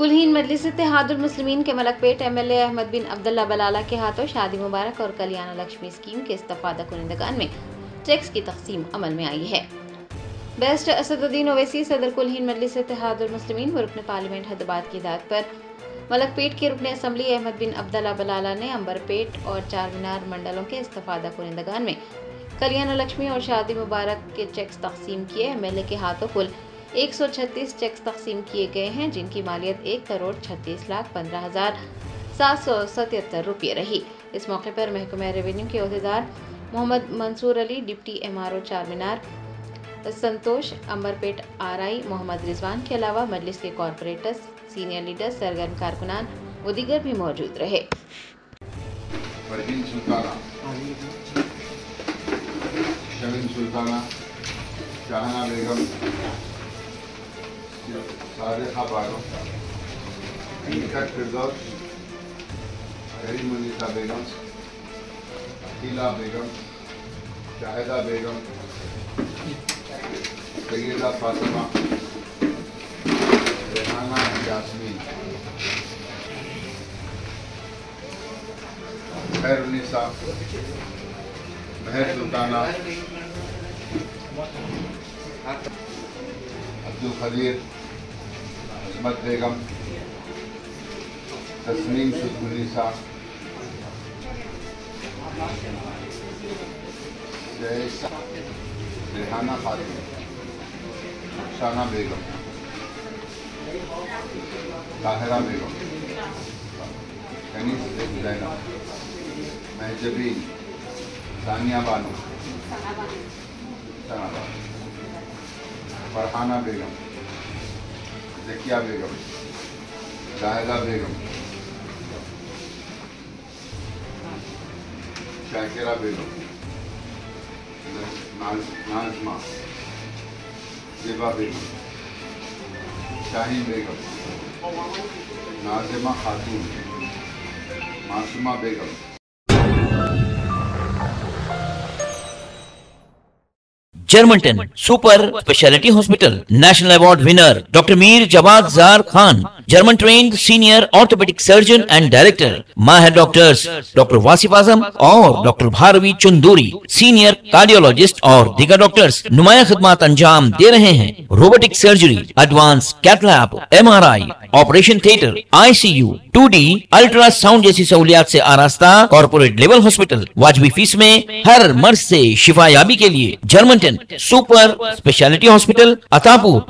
कुलहीन मजलिस इत्तेहादुल मुस्लिमीन के मलकपेट एमएलए अहमद बिन अब्दुल्ला बलाला के हाथों शादी मुबारक और कल्याण लक्ष्मी स्कीम के इस्तफादा कुनिंदगान में चेक्स की तकसीम अमल में आई है। बैरिस्टर असदुद्दीन ओवैसी सदर कुलहीन मजलिस इत्तेहादुल मुस्लिमीन व रुकन पार्लियामेंट हैदराबाद की हिदायत पर मलकपेट के रुकन असम्बली अहमद बिन अब्दुल्ला बलाला ने अंबरपेट और चारमीनार मंडलों के इस्तफादा कुनिंदगान में कल्याण लक्ष्मी और शादी मुबारक के चेक्स तकसीम किए। एमएलए के हाथों कुल 136 चेक्स तकसीम किए गए हैं, जिनकी मालियत 1,36,15,777 रुपये रही। इस मौके पर महकमा रेवेन्यू के अहदेदार मोहम्मद मंसूर अली, डिप्टी एमआरओ चारमीनार संतोष, अंबरपेट आरआई मोहम्मद रिजवान के अलावा मजलिस के कॉरपोरेटर्स, सीनियर लीडर्स, सरगर्म कारकुनान व दीगर भी मौजूद रहे। सुल्ताना, शाहना बेगम, सादिका बागम, निकट फिरदौस, करीमुन्निसा बेगम, अकीला बेगम, शाहिदा बेगम, सैयदा फातिमा, रेहाना यास्मीन, खैरुन्निसा, महर सुल्ताना, अब्दुल खदीर, असमत बेगम, तस्नीम सुदुन्निसा, रेहाना खातून, शाना बेगम, ताहिरा बेगम, कनीस ज़ैनब, महजबीन, सानिया बानो, फरहाना बेगम, ज़किया बेगम, जाहिदा बेगम, शाकिरा बेगम, नाज़मा, ज़ेबा बेगम, Shaheen Begum, Nazima Khatoon, Masooma Begum. Germanten super speciality hospital national award winner doctor Mir Jawad Zar Khan, German trained senior orthopaedic surgeon and director, माहिर डॉक्टर्स डॉक्टर वासिफ आजम और doctor Bharavi Chunduri, senior cardiologist और दीगर डॉक्टर्स नुमाया खिदमत अंजाम दे रहे हैं। Robotic surgery, advance cath lab, MRI, operation theatre, ICU, 2D ultrasound जैसी सहूलियात से आरास्ता कॉर्पोरेट लेवल हॉस्पिटल। वाजबी फीस में हर मर्ज से शिफायाबी के लिए Germanton super speciality hospital, Attapur.